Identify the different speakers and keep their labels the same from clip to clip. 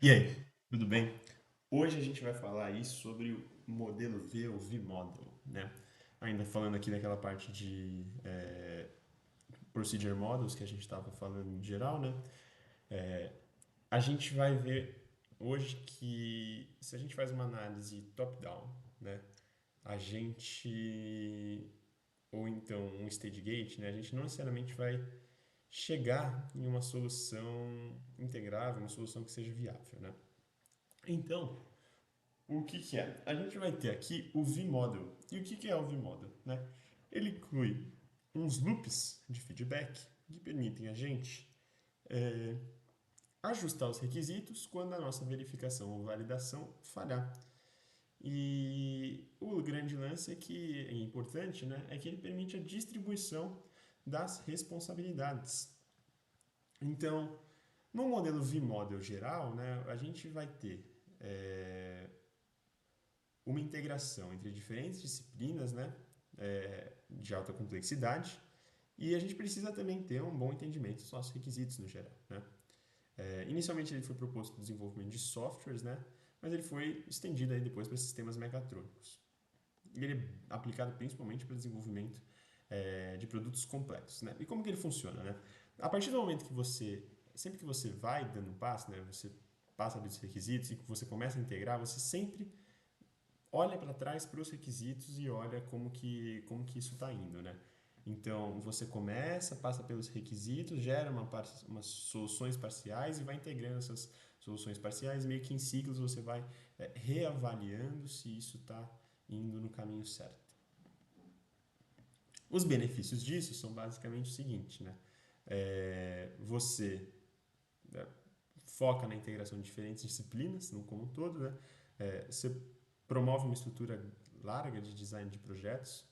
Speaker 1: E aí, tudo bem? Hoje a gente vai falar aí sobre o modelo V, ou V-Model, né? Ainda falando aqui daquela parte de Procedure Models que a gente estava falando em geral, né? A gente vai ver hoje que se a gente faz uma análise top-down, né? A gente, ou então um stage gate, né? A gente não necessariamente vai chegar em uma solução integrável, uma solução que seja viável, né? Então, o que que é? A gente vai ter aqui o vModel. E o que que é o vModel, né? Ele inclui uns loops de feedback que permitem a gente é, ajustar os requisitos quando a nossa verificação ou validação falhar. E o grande lance é que é importante, né? É que ele permite a distribuição das responsabilidades. Então, no modelo vModel geral, né, a gente vai ter uma integração entre diferentes disciplinas, né, de alta complexidade, e a gente precisa também ter um bom entendimento dos nossos requisitos no geral, né. Inicialmente ele foi proposto para o desenvolvimento de softwares, né, mas ele foi estendido aí depois para sistemas mecatrônicos. E ele é aplicado principalmente para o desenvolvimento de produtos complexos, né. E como que ele funciona, né? A partir do momento que você, sempre que você vai dando um passo, né, você passa dos requisitos e que você começa a integrar, você sempre olha para trás para os requisitos e olha como que isso está indo, né? Então, você começa, passa pelos requisitos, gera umas soluções parciais e vai integrando essas soluções parciais, meio que em ciclos você vai reavaliando se isso está indo no caminho certo. Os benefícios disso são basicamente o seguinte, né? Você né, foca na integração de diferentes disciplinas, no como um todo, né? Você promove uma estrutura larga de design de projetos.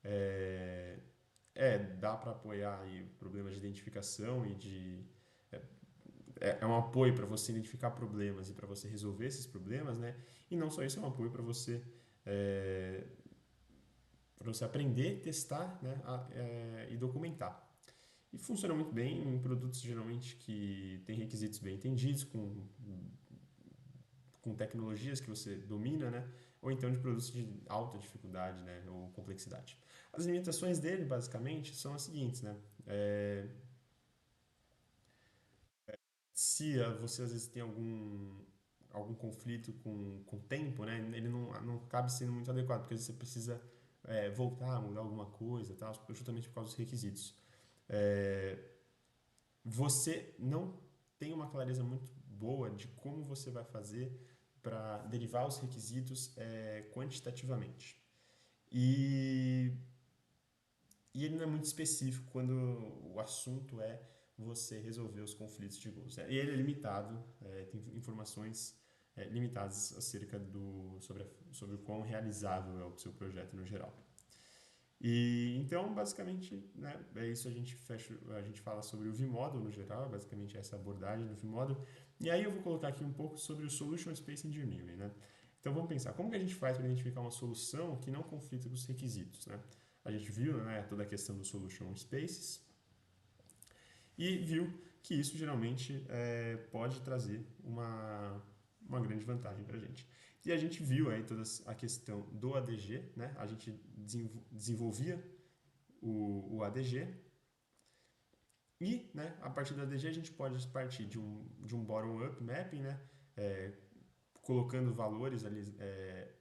Speaker 1: É, dá para apoiar aí problemas de identificação e de é um apoio para você identificar problemas e para você resolver esses problemas, né? E não só isso, é um apoio para você aprender, testar, né? E documentar. E funciona muito bem em produtos geralmente que têm requisitos bem entendidos, com tecnologias que você domina, né? Ou então de produtos de alta dificuldade, né? Ou complexidade. As limitações dele, basicamente, são as seguintes, né? Se você às vezes tem algum conflito com o tempo, né? Ele não cabe sendo muito adequado, porque às vezes você precisa voltar, mudar alguma coisa, tal, justamente por causa dos requisitos. É, você não tem uma clareza muito boa de como você vai fazer para derivar os requisitos quantitativamente. E, e ele não é muito específico quando o assunto é você resolver os conflitos de gols. E ele é limitado, tem informações limitadas acerca sobre o quão realizável é o seu projeto no geral. E então, basicamente, né, é isso a gente fala sobre o vModel no geral, basicamente essa abordagem do vModel. E aí eu vou colocar aqui um pouco sobre o Solution Space Engineering, né? Então vamos pensar, como que a gente faz para identificar uma solução que não conflita com os requisitos, né? A gente viu, né, toda a questão do Solution Spaces e viu que isso geralmente pode trazer uma grande vantagem para a gente. E a gente viu aí toda a questão do ADG, né? A gente desenvolvia o ADG. E, né, a partir do ADG, a gente pode partir de um bottom-up mapping, né, colocando valores ali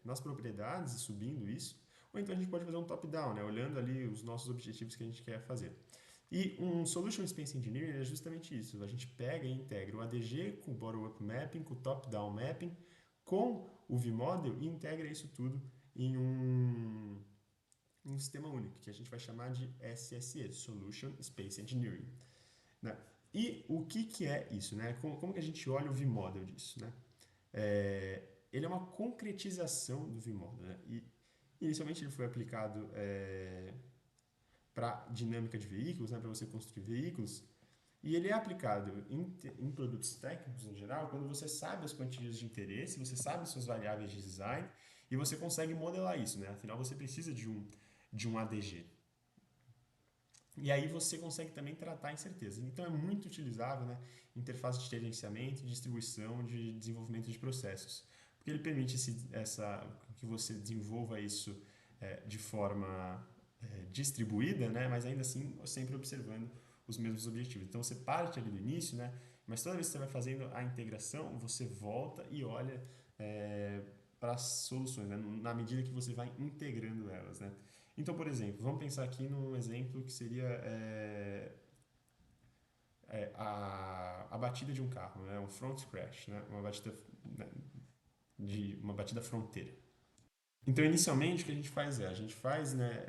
Speaker 1: nas propriedades e subindo isso. Ou então a gente pode fazer um top-down, né, olhando ali os nossos objetivos que a gente quer fazer. E um Solution Space Engineering é justamente isso. A gente pega e integra o ADG com o bottom-up mapping, com o top-down mapping, com o vModel e integra isso tudo em um sistema único, que a gente vai chamar de SSE, Solution Space Engineering. Né? E o que é isso? Né? Como que a gente olha o vModel disso? Né? Ele é uma concretização do vModel. Né? E inicialmente ele foi aplicado para dinâmica de veículos, né? Para você construir veículos. E ele é aplicado em produtos técnicos em geral quando você sabe as quantias de interesse, você sabe suas variáveis de design e você consegue modelar isso. Né? Afinal, você precisa de um ADG. E aí você consegue também tratar a incerteza. Então é muito utilizável, né, interface de gerenciamento, de distribuição, de desenvolvimento de processos, porque ele permite que você desenvolva isso de forma distribuída, né, mas ainda assim sempre observando os mesmos objetivos. Então você parte ali do início, né, mas toda vez que você vai fazendo a integração, você volta e olha para as soluções, né, na medida que você vai integrando elas, né. Então, por exemplo, vamos pensar aqui num exemplo que seria a batida de um carro, né? Um front crash, né? Né, uma batida fronteira. Então, inicialmente, o que a gente faz a gente faz, né,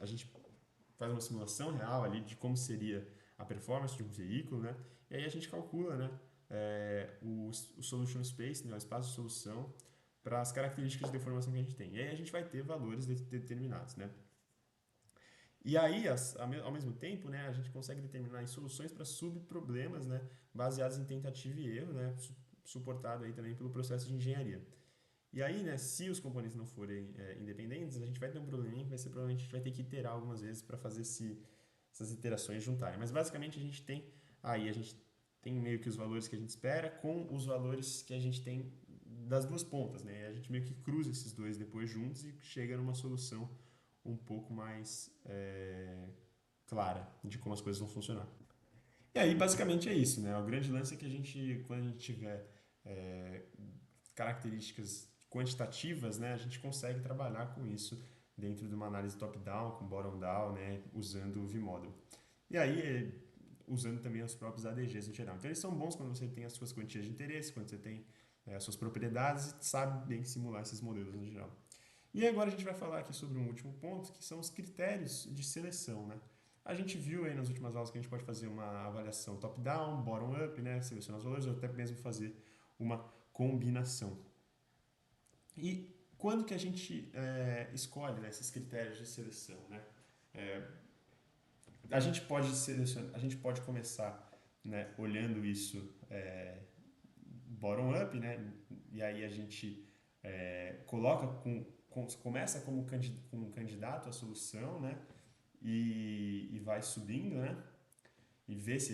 Speaker 1: a gente faz uma simulação real ali de como seria a performance de um veículo, né? E aí a gente calcula, né, o solution space, né, o espaço de solução para as características de deformação que a gente tem. E aí a gente vai ter valores determinados, né? E aí, ao mesmo tempo, né, a gente consegue determinar soluções para subproblemas, né, baseados em tentativa e erro, né, suportado aí também pelo processo de engenharia. E aí, né, se os componentes não forem independentes, a gente vai ter um probleminha que vai ser provavelmente a gente vai ter que iterar algumas vezes para fazer essas iterações juntarem. Mas basicamente a gente tem meio que os valores que a gente espera com os valores que a gente tem das duas pontas, né? A gente meio que cruza esses dois depois juntos e chega numa solução um pouco mais clara de como as coisas vão funcionar. E aí, basicamente, é isso, né? O grande lance é que quando a gente tiver é, características quantitativas, né, a gente consegue trabalhar com isso dentro de uma análise top-down, com bottom-down, né, usando o vModel. E aí, usando também os próprios ADGs em geral. Então, eles são bons quando você tem as suas quantias de interesse, quando você tem as suas propriedades e sabe bem simular esses modelos em geral. E agora a gente vai falar aqui sobre um último ponto, que são os critérios de seleção, né? A gente viu aí nas últimas aulas que a gente pode fazer uma avaliação top-down, bottom-up, né? Selecionar os valores, ou até mesmo fazer uma combinação. E quando que a gente escolhe, né, esses critérios de seleção, né? É, a gente pode começar, né, olhando isso bottom-up, né? E aí a gente começa como um candidato à solução, né? E vai subindo, né? E vê se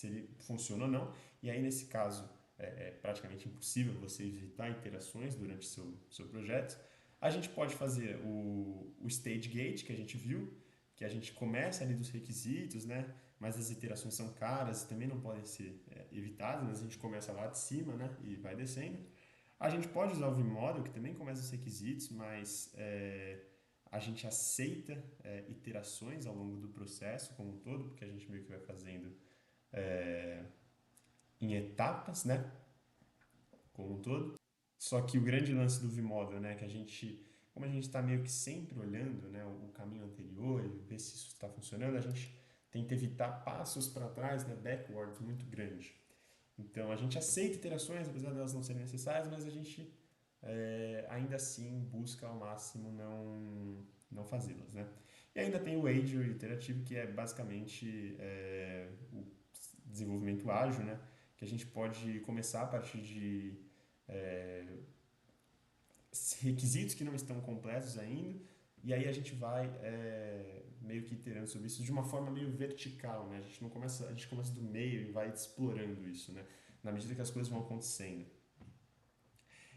Speaker 1: ele funciona ou não. E aí, nesse caso, é praticamente impossível você evitar interações durante seu projeto. A gente pode fazer o stage gate, que a gente viu, que a gente começa ali dos requisitos, né? Mas as iterações são caras e também não podem ser evitadas, mas a gente começa lá de cima, né? E vai descendo. A gente pode usar o vModel, que também começa os requisitos, mas a gente aceita iterações ao longo do processo como um todo, porque a gente meio que vai fazendo em etapas, né? Como um todo. Só que o grande lance do vModel, né? Que como a gente está meio que sempre olhando, né, o caminho anterior e ver se isso está funcionando, a gente tenta evitar passos para trás, né, backwards, muito grande. Então a gente aceita iterações, apesar delas não serem necessárias, mas a gente ainda assim busca ao máximo não fazê-las, né? E ainda tem o Agile iterativo, que é basicamente o desenvolvimento ágil, né? Que a gente pode começar a partir de requisitos que não estão completos ainda, e aí a gente vai meio que iterando sobre isso de uma forma meio vertical, né? A gente começa do meio e vai explorando isso, né? Na medida que as coisas vão acontecendo.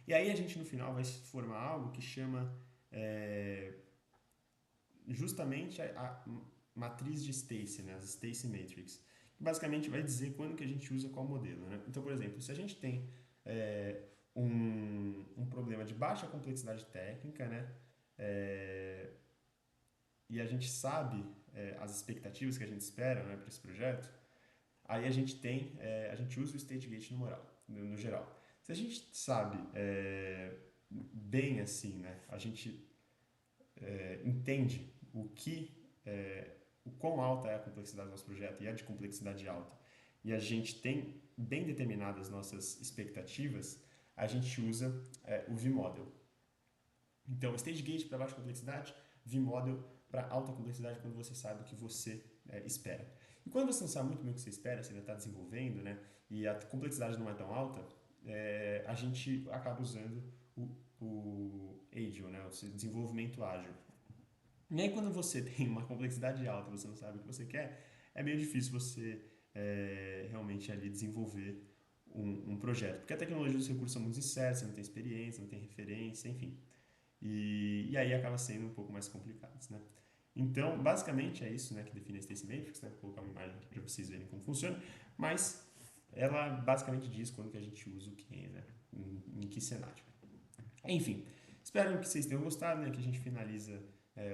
Speaker 1: E aí a gente no final vai formar algo que chama justamente a matriz de Stacy, né? As Stacy Matrix, que basicamente vai dizer quando que a gente usa qual modelo, né? Então, por exemplo, se a gente tem um problema de baixa complexidade técnica, né? E a gente sabe as expectativas que a gente espera, né, para esse projeto, aí a gente usa o stage gate no geral. Se a gente sabe bem assim, né, a gente entende o quão alta é a complexidade do nosso projeto e é de complexidade alta, e a gente tem bem determinadas nossas expectativas, a gente usa o vModel. Então, stage gate para baixa complexidade, vModel para alta complexidade, quando você sabe o que você espera. E quando você não sabe muito bem o que você espera, você ainda está desenvolvendo, né, e a complexidade não é tão alta, a gente acaba usando o Agile, né, o desenvolvimento ágil. E aí, quando você tem uma complexidade alta, você não sabe o que você quer, é meio difícil você realmente ali desenvolver um projeto. Porque a tecnologia dos recursos são muito incertos, você não tem experiência, não tem referência, enfim. E aí acaba sendo um pouco mais complicado, né? Então, basicamente é isso, né, que define a Stacy Matrix, né? Vou colocar uma imagem aqui para vocês verem como funciona, mas ela basicamente diz quando que a gente usa o que, né? Em que cenário. Enfim, espero que vocês tenham gostado, né? Que a gente finaliza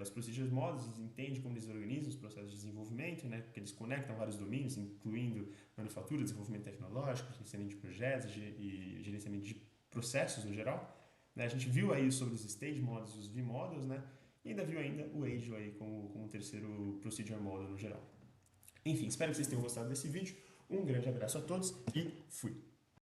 Speaker 1: os Procedures Models, entende como eles organizam os processos de desenvolvimento, né? Que eles conectam vários domínios, incluindo manufatura, desenvolvimento tecnológico, gerenciamento de projetos e gerenciamento de processos no geral. Né? A gente viu aí sobre os Stage Models e os V-Models, né? E ainda viu ainda o Agile aí como terceiro Procedure Model no geral. Enfim, espero que vocês tenham gostado desse vídeo. Um grande abraço a todos e fui!